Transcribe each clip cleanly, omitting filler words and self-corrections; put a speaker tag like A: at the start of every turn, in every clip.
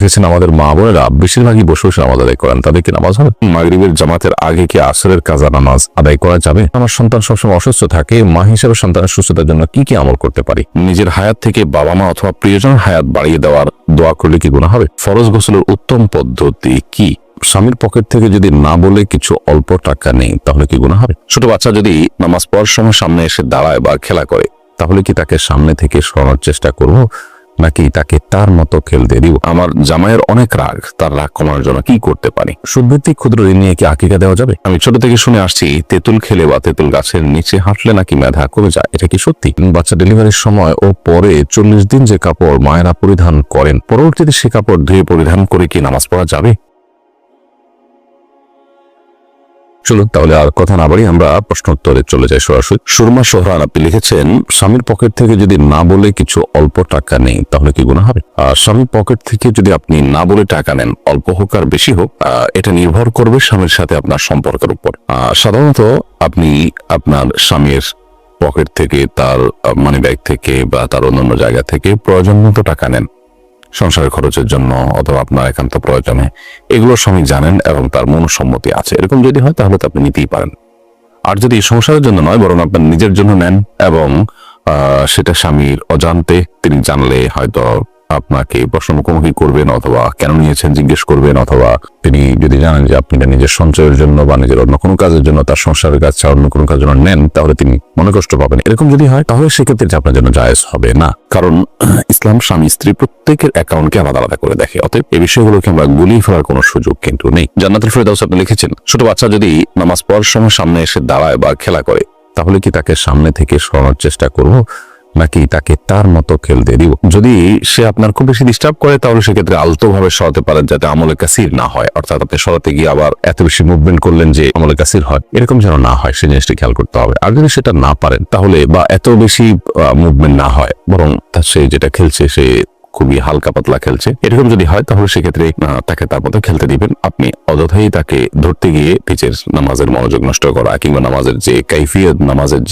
A: দেখেছেন আমাদের মা বোনেরা বেশিরভাগই বসে বসে নামাজ আদায় করেন, তাদের কি নামাজ হবে? মাগরিবের জামাতের আগে কি আসরের কাজা নামাজ আদায় করা যাবে? আমার সন্তান সবসময় অসুস্থ থাকে, মা হিসেবে সন্তানের সুস্থতার জন্য কি কি আমল করতে পারি? নিজের হায়াত থেকে বাবা মা অথবা প্রিয়জনের হায়াত বাড়িয়ে দেওয়ার দোয়া করলে কি গুনাহ হবে? ফরজ গোসলের উত্তম পদ্ধতি কি? স্বামীর পকেট থেকে যদি না বলে কিছু অল্প টাকা নেই তাহলে কি গুনাহ হবে? ছোট বাচ্চা যদি নামাজ পড়ার সময় সামনে এসে দাঁড়ায় বা খেলা করে তাহলে কি তাকে সামনে থেকে সরানোর চেষ্টা করব নাকি তাকে তার মতো খেলতে দিব? আমার জামাইয়ের অনেক রাগ, তার রাগ কমানোর জন্য কি করতে পারি? সুদভিত্তিক ক্ষুদ্র ঋণ নিয়ে কি আকিকা দেওয়া যাবে? আমি ছোট থেকে শুনে আসছি তেঁতুল খেলে বা তেঁতুল গাছের নিচে হাঁটলে নাকি মেধা কমে যায়, এটা কি সত্যি? বাচ্চা ডেলিভারির সময় ও পরে 40 দিন যে কাপড় মায়েরা পরিধান করেন পরবর্তীতে সে কাপড় ধুয়ে পরিধান করে কি নামাজ পড়া যাবে? চলুন তাহলে আর কথা না বাড়ি আমরা প্রশ্নোত্তরে চলে যাই সরাসরি। সুরমা সোহরান আপনি লিখেছেন, স্বামীর পকেট থেকে যদি না বলে কিছু অল্প টাকা নেই তাহলে কি গুনাহ হবে? স্বামীর পকেট থেকে যদি আপনি না বলে টাকা নেন, অল্প হোক আর বেশি হোক, এটা নির্ভর করবে স্বামীর সাথে আপনার সম্পর্কের উপর। সাধারণত আপনি আপনার স্বামীর পকেট থেকে, তার মানি ব্যাগ থেকে বা তার অন্যান্য জায়গা থেকে প্রয়োজন মতো টাকা নেন সংসারের খরচের জন্য অথবা আপনার একান্ত প্রয়োজনে, এগুলো স্বামী জানেন এবং তার মনসম্মতি আছে। এরকম যদি হয় তাহলে তো আপনি নিতেই পারেন। আর যদি সংসারের জন্য নয় বরং আপনার নিজের জন্য নেন এবং সেটা স্বামীর অজান্তে, তিনি জানলে হয়তো আপনাকে প্রশ্ন মুখোমুখি করবেন অথবা কেন নিয়েছেন জিজ্ঞেস করবেন, অথবা তিনি যদি জানেন যে আপনি নিজের সঞ্চয়ের জন্য বা নিজের অন্য কোনো কাজের জন্য, তার সংসারের কাজ ছাড়া অন্য কোনো কাজের জন্য নেন, তাহলে তিনি মনে কষ্ট পাবেন। এরকম যদি হয় তাহলে সেক্ষেত্রে আপনার জন্য জায়েজ হবে না, কারণ ইসলাম স্বামী স্ত্রী প্রত্যেকের অ্যাকাউন্টকে আলাদা আলাদা করে দেখে। অতএব এই বিষয়গুলোকে আমরা গুলিয়ে ফেলার কোনো সুযোগ কিন্তু নেই। জান্নাতুল ফেরদাউস আপনি লিখেছেন, ছোট বাচ্চা যদি নামাজ পড়ার সময় সামনে এসে দাঁড়ায় বা খেলা করে তাহলে কি তাকে সামনে থেকে সরানোর চেষ্টা করব নাকি তাকে তার মতো খেলতে দিব? যদি সে আপনার খুব বেশি ডিস্টার্ব করে তাহলে সেক্ষেত্রে আলতো ভাবে সরাতে পারেন যাতে আমলে কাসির না হয়, অর্থাৎ আপনি সরাতে গিয়ে আবার এত বেশি মুভমেন্ট করলেন যে আমলে কাসির হয়, এরকম যেন না হয় সেই জিনিসটি খেয়াল করতে হবে। আর যদি সেটা না পারেন তাহলে, বা এত বেশি মুভমেন্ট না হয়, বরং সে যেটা খেলছে সে খুবই হালকা পাতলা খেলছে, এরকম যদি হয় তাহলে সেক্ষেত্রে তাকে তার মতো খেলতে দিবেন। আপনি অযথাই তাকে ধরতে গিয়ে নিজের নামাজের মনোযোগ নষ্ট করা কিংবা নামাজের যে কাইফিয়ত, নামাজের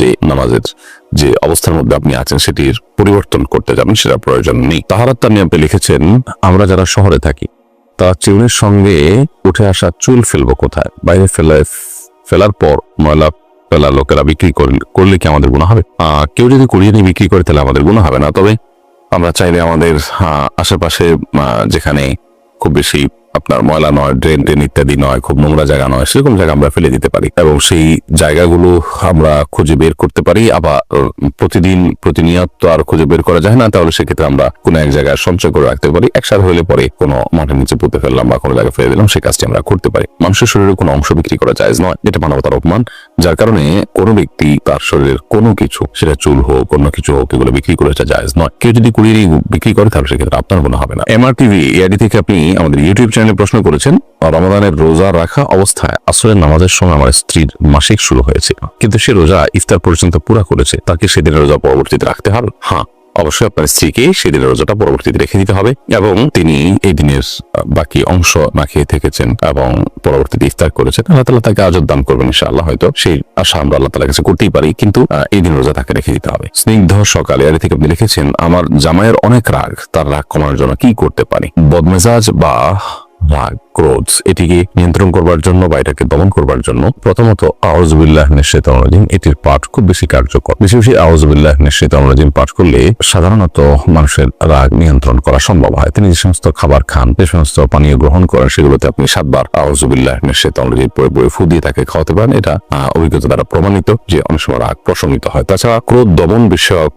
A: যে অবস্থার মধ্যে আপনি আছেন সেটির পরিবর্তন করতে যাবেন, সেটা প্রয়োজন নেই। তাহারাত তানি আপনি লিখেছেন, আমরা যারা শহরে থাকি তা চিউনের সঙ্গে উঠে আসা চুল ফেলবো কোথায়? বাইরে ফেলার পর ময়লা ফেলা লোকেরা বিক্রি করলে কি আমাদের গুনাহ হবে? কেউ যদি কুড়িয়ে নিয়ে বিক্রি করে তাহলে আমাদের গুনাহ হবে না, তবে আমরা চাইলে আমাদের আশেপাশে যেখানে খুব বেশি আপনার ময়লা নয়, ড্রেন ইত্যাদি নয়, খুব নোংরা জায়গা নয়, সেরকম জায়গা আমরা ফেলে দিতে পারি এবং সেই জায়গাগুলো আমরা খুঁজে বের করতে পারি। আবার প্রতিনিয়ত তো আর খুঁজে বের করা যায় না, তাহলে সেক্ষেত্রে আমরা কোনো এক জায়গায় সঞ্চয় করে রাখতে পারি। একসাথে হলে পরে কোনো মাঠের নিচে পুঁতে ফেললাম বা কোনো জায়গায় ফেলে দিলাম, সেই কাজটি আমরা করতে পারি। মানুষের শরীরে কোনো অংশ বিক্রি করা জায়েজ নয়, এটা মানবতার অপমান। যার কারণে কোনো ব্যক্তি তার শরীরের কোনো কিছু, সেটা চুল হোক অন্য কিছু হোক, এগুলো বিক্রি করে এটা জায়েজ নয়। কেউ যদি কুড়িয়ে বিক্রি করে তাহলে সেক্ষেত্রে আপনার গুনাহ হবে না। MRTV এআইডি থেকে আপনি আমাদের ইউটিউব চ্যানেলে প্রশ্ন করেছেন, রমাদানের রোজা রাখা অবস্থায় আসরের নামাজের সময় আমার স্ত্রীর মাসিক শুরু হয়েছে, কিন্তু সে রোজা ইফতার পর্যন্ত পুরা করেছে, তাকে সেদিনের রোজা পরবর্তীতে রাখতে হবে? হ্যাঁ, অবশ্যই আপনার স্ত্রীকে সেদিনের রোজাটা পরবর্তীতে রেখে দিতে হবে এবং তিনি এই দিনের বাকি অংশ না খেয়ে থেকেছেন এবং পরবর্তীতে ইফতার করেছেন, আল্লাহ তাআলা তাকে আজর দান করবেন ইনশাআল্লাহ। হয়তো সেই আশা আমরা আল্লাহ তাআলার কাছে করতেই পারি, কিন্তু এই দিন রোজা তাকে রেখে দিতে হবে। স্নিগ্ধ সকালে এর থেকে আপনি লিখেছেন, আমার জামাইয়ের অনেক রাগ, তার রাগ কমানোর জন্য কি করতে পারি? বদমেজাজ বা রাগ, ক্রোধ, এটিকে নিয়ন্ত্রণ করবার জন্য বা এটাকে দমন করবার জন্য প্রথমত আউযু বিল্লাহি মিনাশ শাইতানির রাজিম, এটির পাঠ খুব বেশি কার্যকর। বেশি বেশি আউযু বিল্লাহি মিনাশ শাইতানির রাজিম পাঠ করলে সাধারণত মানুষের রাগ নিয়ন্ত্রণ করা সম্ভব হয়। তিনি যে সমস্ত খাবার খান, যে সমস্ত পানীয় গ্রহণ করেন, সেগুলোতে আপনি 7 বার আউযু বিল্লাহি মিনাশ শাইতানির রাজিম পড়ে ফু দিয়ে তাকে খাওয়াতে পারেন। এটা অভিজ্ঞতা দ্বারা প্রমাণিত যে অনেক সময় রাগ প্রশমিত হয়। তাছাড়া ক্রোধ দমন বিষয়ক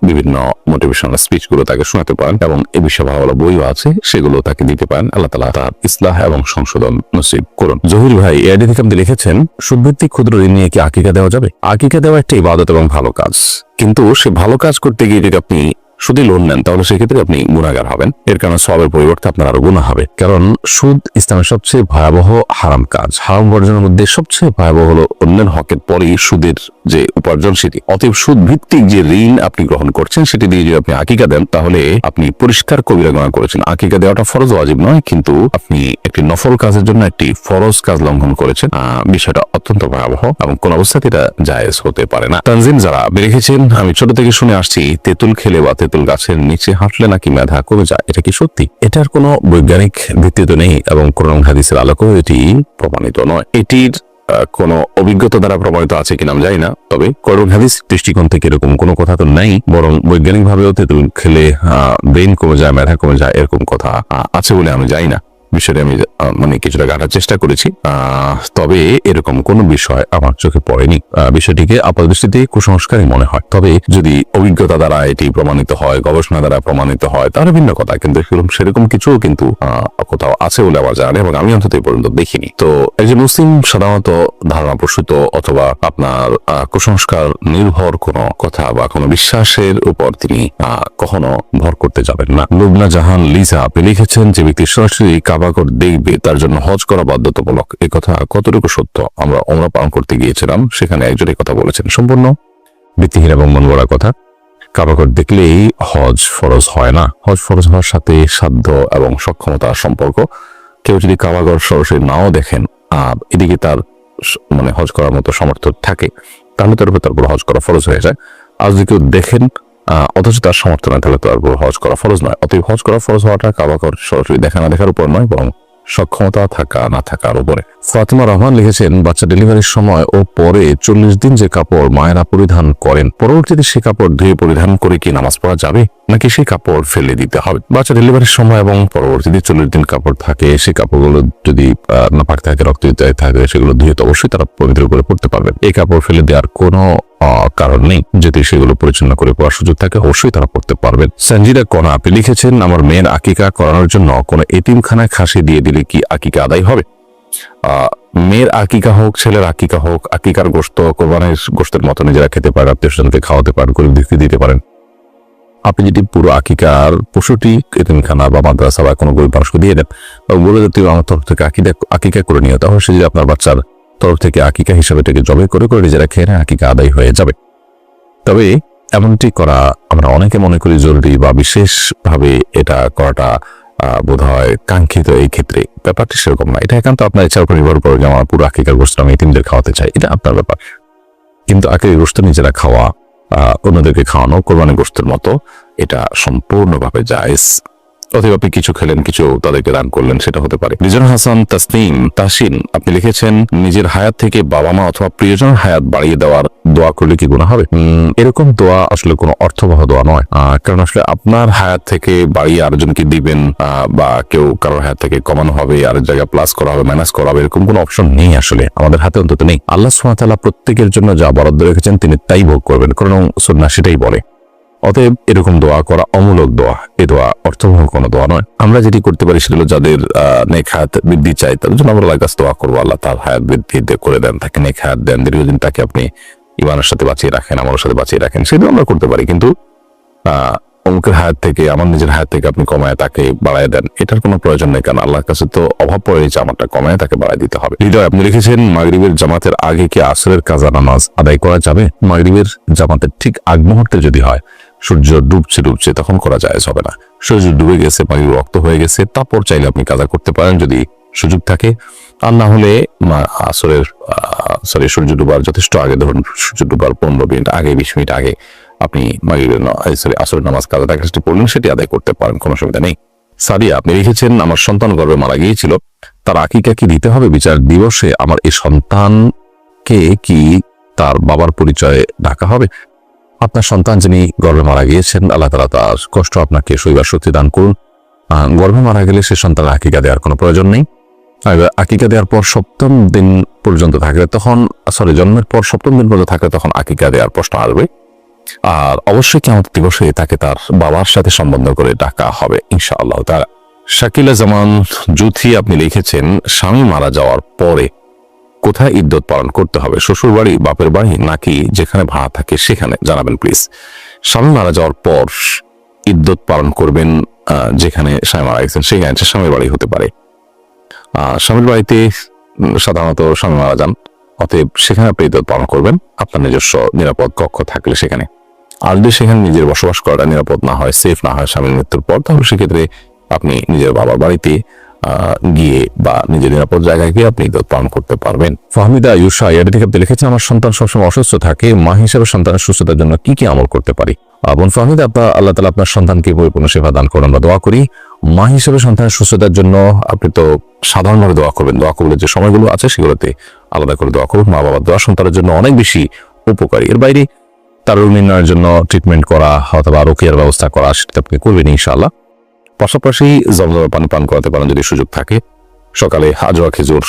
A: বিভিন্ন মোটিভেশনাল স্পিচ গুলো তাকে শোনাতে পারেন এবং এই বিষয়ে ভালো ভালো বইও আছে, সেগুলো তাকে দিতে পারেন। আল্লাহ তাআলা তার ইসলাহ এবং সংশোধন নসিব করুন। জহির ভাই এআইডি থেকে আপনি লিখেছেন, সুদভিত্তিক ক্ষুদ্র ঋণ নিয়ে কি আকিকা দেওয়া যাবে? আকিকা দেওয়া একটা ইবাদত এবং ভালো কাজ, কিন্তু সে ভালো কাজ করতে গিয়ে যদি আপনি সুদে লোন নেন তাহলে সেক্ষেত্রে আপনি গুনাহগার হবেন। এর কারণে সওয়াবের পরিবর্তে আপনার আরো গুনাহ হবে, কারণ সুদ ইসলামের সবচেয়ে ভয়াবহ হারাম কাজ। হারাম বর্জনের মধ্যে সবচেয়ে ভয়াবহ হলো অন্যের হকের পরেই সুদের যে উপার্জন সেটি। অতএব সুদ ভিত্তিক যে ঋণ আপনি গ্রহণ করছেন সেটি দিয়ে যদি আপনি আকিকা দেন তাহলে আপনি পরিষ্কার কবিরা গুনাহ করেছেন। আকিকা দেওয়াটা ফরজ ওয়াজিব নয়, কিন্তু আপনি একটি নফল কাজের জন্য একটি ফরজ কাজ লঙ্ঘন করেছেন। বিষয়টা অত্যন্ত ভয়াবহ এবং কোন অবস্থাতে এটা জায়েজ হতে পারে না। তানজিম যারা রেখেছেন, আমি ছোট থেকে শুনে আসছি তেঁতুল খেলে বা তেঁতুল গাছের নিচে হাঁটলে নাকি মেধা কমে যায়, এটা কি সত্যি? এটার কোনো বৈজ্ঞানিক ভিত্তি তো নেই এবং কোরআন হাদিসের আলোকেও এটি প্রমাণিত নয়। এটির কোনো অভিজ্ঞতা দ্বারা প্রমাণিত আছে কিনা আমি জানি না, তবে কোরআন হাদিস দৃষ্টিকোণ থেকে এরকম কোনো কথা তো নেই, বরং বৈজ্ঞানিক ভাবেও তেঁতুল খেলে ব্রেন কমে যায়, মেধা কমে যায়, এরকম কথা আছে বলে আমি জানি না। বিষয়টা আমি মানে কিছুটা ঘাটার চেষ্টা করেছি, তবে এরকম কোনো বিষয় আমার চোখে পড়েনি। বিষয়টিকে আপাত দৃষ্টিতে কুসংস্কারই মনে হয়। তবে যদি অভিজ্ঞতা দ্বারা এটি প্রমাণিত হয়, গবেষণা দ্বারা প্রমাণিত হয়, তাহলে ভিন্ন কথা, কিন্তু সেরকম কিছু কিন্তু কোথাও আছে বলে আমার জানা নেই এবং আমি অন্তত এই পর্যন্ত দেখিনি। তো একজন মুসলিম সাধারণত ধারণা প্রসূত অথবা আপনার কুসংস্কার নির্ভর কোনো কথা বা কোনো বিশ্বাসের উপর তিনি কখনো ভর করতে যাবেন না। লুবনা জাহান লিজা আপনি লিখেছেন, যে ব্যক্তি সরাসরি কাবাঘর দেখবে তার জন্য হজ করা বাধ্যতামূলক, এই কথা কতটুকু সত্য? আমরা ওমরা পালন করতে গিয়েছিলাম, সেখানে একজন এই কথা বলেছেন, সম্পূর্ণ ভিত্তিহীন এবং মন গড়া কথা। কাবাঘর দেখলেই হজ ফরজ হয় না। হজ ফরজ হওয়ার সাথে সাধ্য এবং সক্ষমতার সম্পর্ক। কেউ যদি কাবাঘর সরাসরি নাও দেখেন আর এদিকে তার মানে হজ করার মতো সামর্থ্য থাকে, তাহলে তার উপর হজ করা ফরজ হয়ে যায়। আর যদি কেউ দেখেন অথচ তার সামর্থ্য নয়, তাহলে তার উপর হজ করা ফরজ নয়। অতএব হজ করা ফরজ হওয়াটা কাবাঘর সরাসরি দেখা না দেখার উপর নয়, বরং সক্ষমতা থাকা না থাকার উপরে। ফাতিমা রহমান লিখেছেন, বাচ্চা ডেলিভারির সময় ও পরে 40 দিন যে কাপড় মায়েরা পরিধান করেন, পরবর্তীতে সে কাপড় ধুয়ে পরিধান করে কি নামাজ পড়া যাবে, নাকি সেই কাপড় ফেলে দিতে হবে? বাচ্চা ডেলিভারির সময় এবং পরবর্তীতে 40 দিন কাপড় থাকে, সেই কাপড়গুলো যদি নাপাক থাকে, রক্ত থাকে, সেগুলো ধুয়ে তো অবশ্যই তারা পবিত্র করে পড়তে পারবেন। এই কাপড় ফেলে দেওয়ার কোনো কারণ নেই। যদি সেগুলো পরিচ্ছন্ন করে পড়ার সুযোগ থাকে, অবশ্যই তারা পড়তে পারবেন। সঞ্জিদা কোনা আপনি লিখেছেন, আমার মেয়ের আকিকা করানোর জন্য কোনো এতিমখানায় খাসি দিয়ে দিলে কি আকিকা আদায় হবে? মেয়ের আকিকা হোক, ছেলের আকিকা হোক, আকিকার গোশত কোরবানির গোশতের মতো নিজেরা খেতে পারেন, আত্মীয় স্বজনকে খাওয়াতে পারেন, গরিব দুঃখীকে দিতে পারেন। আপনি যদি পুরো আকিকার পশুটি এতিমখানা বা মাদ্রাসা বা কোনো গরিব মানুষকে দিয়ে দেন বা বলে তুই আমার তরফ থেকে আকিকা করে নিও, তাহলে সে যদি আপনার বাচ্চার তরফ থেকে আকিকা হিসাবে এটাকে জবে করে করে নিজেরা খেয়ে নেয়, আকিকা আদায় হয়ে যাবে। তবে এমনটি করা আমরা অনেকে মনে করি জরুরি বা বিশেষভাবে এটা করাটা বোধ হয় কাঙ্ক্ষিত। এই ক্ষেত্রে ব্যাপারটি সেরকম না। এটা একান্ত আপনার ইচ্ছার উপর নির্ভর করে যে আমার পুরো আকিকার গোশত আমি এতিমদের খাওয়াতে চাই, এটা আপনার ব্যাপার। কিন্তু আকিকার গোশত নিজেরা খাওয়া, অন্যদেরকে খাওয়ানো কোরবানি গোশতের মতো, এটা সম্পূর্ণভাবে জায়েজ। অথবা আপনি কিছু খেলেন, কিছু তাদেরকে দান করলেন, সেটা হতে পারে। রিজন হাসান তাসিন আপনি লিখেছেন, নিজের হায়াত থেকে বাবা মা অথবা প্রিয়জনের হায়াত বাড়িয়ে দেওয়ার দোয়া করলে কি গুনাহ হবে? এরকম দোয়া আসলে কোনো অর্থবহ দোয়া নয়, কারণ আসলে আপনার হায়াত থেকে বাড়িয়ে আরেকজনকে দিবেন বা কেউ কারোর হায়াত থেকে কমানো হবে, আরেক জায়গায় প্লাস করা হবে, মাইনাস করা হবে, এরকম কোনো অপশন নেই, আসলে আমাদের হাতে অন্তত নেই। আল্লাহ সুবহানাহু ওয়া তাআলা প্রত্যেকের জন্য যা বরাদ্দ রেখেছেন তিনি তাই ভোগ করবেন, কারণ সুন্নাহ সেটাই বলে। অতএব এরকম দোয়া করা অমূলক দোয়া, এ দোয়া অর্থবহ কোনো দোয়া নয়। আমরা যেটি করতে পারি সেগুলো যাদের নেক হায়াত বৃদ্ধি চাই তাদের জন্য আমরা আল্লাহর কাছে দোয়া করবো, আল্লাহ তার হায়াত বৃদ্ধি করে দেন, তাকে নেক হায়াত দেন, দীর্ঘদিন তাকে আপনি ইমানের সাথে বাঁচিয়ে রাখেন, আমলের সাথে বাঁচিয়ে রাখেন, সেটাও আমরা করতে পারি। কিন্তু অমুকের হায়াত থেকে, আমার নিজের হায়াত থেকে আপনি কমায় তাকে বাড়ায় দেন, এটার কোনো প্রয়োজন নেই, কারণ আল্লাহর কাছে তো অভাব পড়ে গেছে, আমারটা কমায় তাকে বাড়ায় দিতে হবে। হৃদয় আপনি লিখেছেন, মাগরিবের জামাতের আগে কি আসরের কাজা নামাজ আদায় করা যাবে? মাগরিবের জামাতের ঠিক আগ মুহূর্তে যদি হয়, সূর্য ডুবছে তখন করা জায়েজ হবে না। সূর্য ডুবে গেছে, মাগরিব রক্ত হয়ে গেছে, তারপর চাইলে আপনি কাজা করতে পারেন যদি সুযোগ থাকে। আর না হলে আসরের সূর্য ডুবার যথেষ্ট আগে, ধরুন সূর্য ডুবার 15 মিনিট আগে, 20 মিনিট আগে আপনি আসরের নামাজ কাজা কাজটি পড়লেন, সেটি আদায় করতে পারেন, কোনো অসুবিধা নেই। সাদিয়া আপনি লিখেছেন, আমার সন্তান গর্ভে মারা গিয়েছিল, তার আকিকা কি দিতে হবে? বিচার দিবসে আমার এই সন্তানকে কি তার বাবার পরিচয়ে ডাকা হবে? আপনার সন্তান যিনি গর্ভে মারা গিয়েছেন, আল্লাহ তাআলা তার কষ্ট আপনাকে সইবার শক্তি দান করুন। গর্ভে মারা গেলে সে সন্তানের আকিকা দেওয়ার কোনো প্রয়োজন নেই। আকিকা দেওয়ার পর 7ম দিন পর্যন্ত থাকলে তখন জন্মের পর 7ম দিন পর্যন্ত থাকলে তখন আকিকা দেওয়ার প্রশ্ন আসবে। আর অবশ্যই কিয়ামত দিবসে তাকে তার বাবার সাথে সম্বন্ধ করে ডাকা হবে ইনশাআল্লাহ তাআলা। শাকিলা জামান জুথি আপনি লিখেছেন, স্বামী মারা যাওয়ার পরে কোথায় ইদ্যত পালন করতে হবে? শ্বশুর বাড়ি, বাপের বাড়ি, নাকি যেখানে ভাড়া থাকে সেখানে? জানাবেন প্লিজ। স্বামী মারা যাওয়ার পর ইদ্যত পালন করবেন যেখানে স্বামী মারা গেছেন, সেখানে স্বামীর বাড়ি হতে পারে। স্বামীর বাড়িতে সাধারণত স্বামী মারা যান, অতএব সেখানে আপনি ইদ্যত পালন করবেন, আপনার নিজস্ব নিরাপদ কক্ষ থাকলে সেখানে। আর যদি সেখানে নিজের বসবাস করাটা নিরাপদ না হয়, সেফ না হয় স্বামীর মৃত্যুর পর, তাহলে সেক্ষেত্রে আপনি নিজের বাবার বাড়িতে গিয়ে বা নিজের নিরাপদ জায়গায় গিয়ে আপনি ঈদত পালন করতে পারবেন। ফাহমিদা ইউসা এর থেকে আপনি লিখেছেন, আমার সন্তান সবসময় অসুস্থ থাকে, মা হিসেবে সন্তানের সুস্থতার জন্য কি কি আমল করতে পারি? বোন ফাহমিদা, আল্লাহ তাআলা আপনার সন্তানকে পরিপূর্ণ সেবা দান করুন, আমরা দোয়া করি। মা হিসেবে সন্তানের সুস্থতার জন্য আপনি তো সাধারণভাবে দোয়া করবেন, দোয়া কবুলের যে সময়গুলো আছে সেগুলোতে আলাদা করে দোয়া করুন। মা বাবার দোয়া সন্তানের জন্য অনেক বেশি উপকারী। এর বাইরে তার রোগ নির্ণয়ের জন্য ট্রিটমেন্ট করা অথবা রোকেয়ার ব্যবস্থা করা সেটা আপনি করবেন ইনশাআল্লাহ। পাশাপাশি জমজমের পানি পান করাতে পারেন যদি সুযোগ থাকে। সকালে আজওয়া খেজুর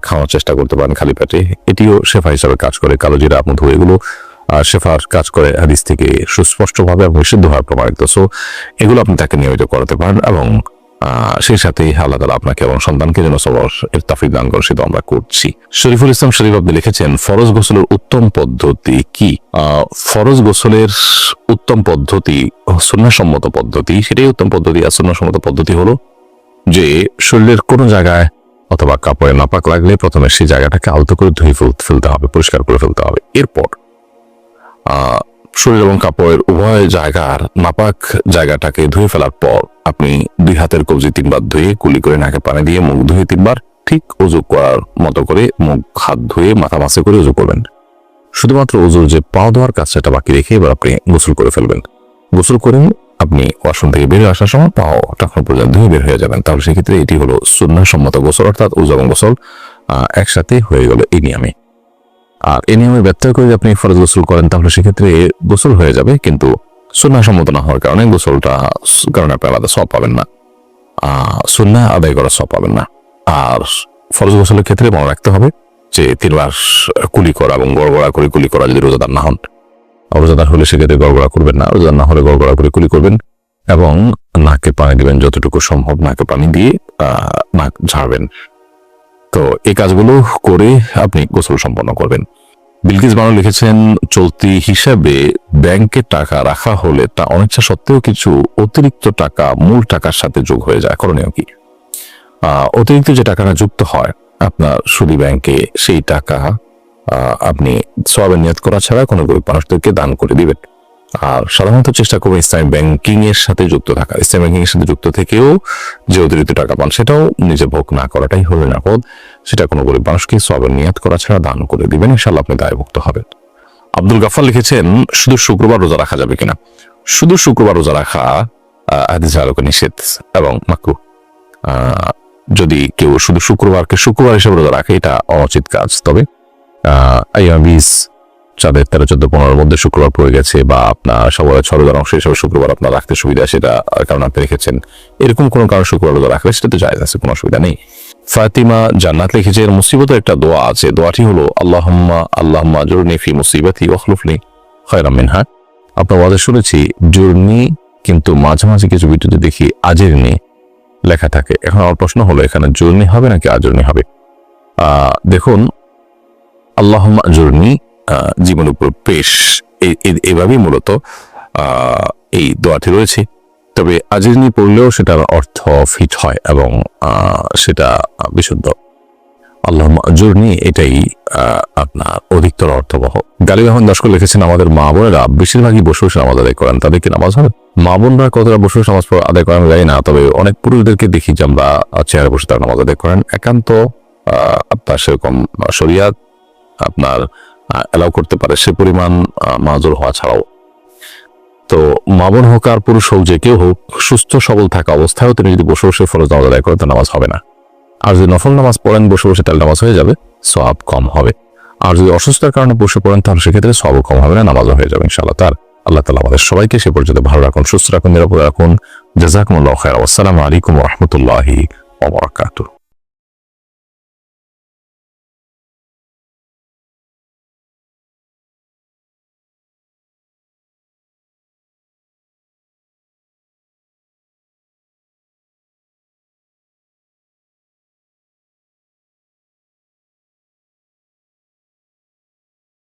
A: খাওয়ার চেষ্টা করতে পারেন খালি পেটে, এটিও শেফা হিসাবে কাজ করে। কালো জিরা, মধু এগুলো শেফার কাজ করে হাদিস থেকে সুস্পষ্টভাবে এবং বিশুদ্ধভাবে প্রমাণিত। সো এগুলো আপনি তাকে নিয়মিত করাতে পারেন এবং সেই সাথে আল্লাহ তাআলা আপনাকে এবং সন্তানকে যেন সবর এর তাফিক দান করেন সেটা আমরা করছি। শরীফুল ইসলাম শরীফ আপনি লিখেছেন, ফরজ গোসলের উত্তম পদ্ধতি কি? ফরজ গোসলের উত্তম পদ্ধতি, সুন্নাহসম্মত পদ্ধতি, সেটাই উত্তম পদ্ধতি। আর সুন্নাহসম্মত পদ্ধতি হলো যে শরীরের কোনো জায়গায় অথবা কাপড়ে নাপাক লাগলে প্রথমে সেই জায়গাটাকে আলতো করে ধুয়ে ফেলতে হবে, পরিষ্কার করে ফেলতে হবে। এরপর শরীর এবং কাপড়ের উভয় জায়গার নাপাক জায়গাটাকে ধুয়ে ফেলার পর আপনি 2 হাতের কবজি 3 বার ধুয়ে কুলি করে নাকে পানি দিয়ে মুখ ধুয়ে 3 বার ঠিক ওযু করার মতো করে মুখ হাত ধুয়ে মাথা মাসে করে ওযু করবেন। শুধুমাত্র ওযুর যে পা ধোয়ার কাজটা বাকি রেখে এবার আপনি গোসল করে ফেলবেন। গোসল করে আপনি ওয়াশরুম থেকে বেরিয়ে আসার সময় পাও তখন পর্যন্ত ধুয়ে বের হয়ে যাবেন। তাহলে সেক্ষেত্রে এটি হলো সুন্নাহসম্মত গোসল, অর্থাৎ ওযু এবং গোসল একসাথে হয়ে গেল এই নিয়মে। আর এই নিয়মে ব্যত্যয় করে আপনি ফরজ গোসল করেন তাহলে সেক্ষেত্রে গোসল হয়ে যাবে, কিন্তু সুন্নাহসম্মত না হওয়ার কারণে গোসলটা কারণে আপনি আলাদা সওয়াব পাবেন না, সুন্নাহ আদায় করার সওয়াব পাবেন না। আর ফরজ গোসলের ক্ষেত্রে মনে রাখতে হবে যে 3 বার কুলি করা এবং গড়গড়া করে কুলি করা যদি রোজাদার না হন। রোজাদার হলে সেক্ষেত্রে গড়গড়া করবেন না, রোজাদার না হলে গড়গড়া করে কুলি করবেন এবং নাকে পানি দিবেন, যতটুকু সম্ভব নাকে পানি দিয়ে নাক ঝাড়বেন। তো এই কাজগুলো করে আপনি গোসল সম্পন্ন করবেন। বিলকিস বানু লিখেছেন, চলতি হিসাবে ব্যাংকে টাকা রাখা হলে তা অনিচ্ছা সত্ত্বেও কিছু অতিরিক্ত টাকা মূল টাকার সাথে যোগ হয়ে যায়, করণীয় কি? অতিরিক্ত যে টাকাটা যুক্ত হয় আপনার সুদী ব্যাংকে, সেই টাকা আপনি সওয়াবের নিয়ত করা ছাড়া কোনো গরিব মানুষদেরকে দান করে দিবেন। আর সাধারণত চেষ্টা করবেন ইসলামিক ব্যাংকিং এর সাথে যুক্ত থাকা। ইসলামিক ব্যাংকিং এর সাথে যুক্ত থেকেও যে অতিরিক্ত টাকা পান সেটাও নিজে ভোগ না করাটাই হলো নিরাপদ। সেটা কোনো গরিব মানুষকে সওয়াবের নিয়ত করা ছাড়া দান করে দিবেন, ইনশাআল্লাহ আপনি দায়ভুক্ত হবেন। আব্দুল গাফফার লিখেছেন, শুধু শুক্রবার রোজা রাখা যাবে কিনা? শুধু শুক্রবার রোজা রাখা হাদিসে আলোকে নিষেধ এবং মাকরুহ। যদি কেউ শুধু শুক্রবার হিসেবে রোজা রাখে এটা অনুচিত কাজ। তবে আইয়াম 20 চাঁদের 13, 14, 15 মধ্যে শুক্রবার পড়ে গেছে বা আপনার সবার 6 রোজার অংশ হিসেবে শুক্রবার আপনার রাখতে সুবিধা, সেটা কারণ আপনি রেখেছেন, এরকম কোনো কারণ শুক্রবার রোজা রাখলে সেটা তো জায়েজ আছে, কোনো অসুবিধা নেই। ফাতিমা জান্নাত লিখেছে, এর মুসিবতের একটা দোয়া আছে, দোয়াটি হলো আল্লাহুম্মা আজুরনি ফি মুসিবাতি ওয়াখলুফনি খায়রাম মিনহা। আপনার ওয়াজে শুনেছি জুরনি, কিন্তু মাঝে মাঝে কিছু ভিডিওতে দেখি আজিরনি লেখা থাকে। এখন আমার প্রশ্ন হলো এখানে জুরনি হবে নাকি আজুরনি হবে? দেখুন, আল্লাহুম্মা আজুরনি জীবনের উপর পেশ এইভাবেই মূলত এই দোয়াটি রয়েছে। তবে আজিরনি পড়লেও সেটার অর্থ ফিট হয় এবং সেটা বিশুদ্ধ। আল্লাহুম্মা আজুরনি এটাই আপনার অধিকতর অর্থবহ। গালিব আহমদ দশকর লিখেছেন, আমাদের মা বোনেরা বেশিরভাগই বসে বসে নামাজ আদায় করেন, তাদেরকে নামাজ হবে? মা বোনরা কতটা বসে বসে নামাজ আদায় করেন জানি না, তবে অনেক পুরুষদেরকে দেখি যে আমরা চেয়ারে বসে তারা নামাজ আদায় করেন। একান্ত আপনার সেরকম শরিয়াত আপনার অ্যালাউ করতে পারে সে পরিমাণ মাজুর হওয়া ছাড়াও। তো মা বোন হোক আর পুরুষ হোক, যে কেউ হোক, সুস্থ সবল থাকা অবস্থায়ও তিনি যদি বসে বসে ফরজ নামাজ আদায় করেন তো নামাজ হবে না। আর যদি নফল নামাজ পড়েন বসে বসে তাহলে নামাজ হয়ে যাবে, সওয়াব কম হবে। আর যদি অসুস্থতার কারণে বসে পড়েন তাহলে সেক্ষেত্রে সওয়াব কম হবে না, নামাজও হয়ে যাবে ইনশাআল্লাহ। তার আল্লাহ তাআলা আমাদের সবাইকে সে পর্যন্ত ভালো রাখুন, সুস্থ রাখুন, নিরাপদ রাখুন। জাযাকুমুল্লাহু খায়রা। আসসালামু আলাইকুম ওয়া রাহমাতুল্লাহি ওয়া বারাকাতুহু।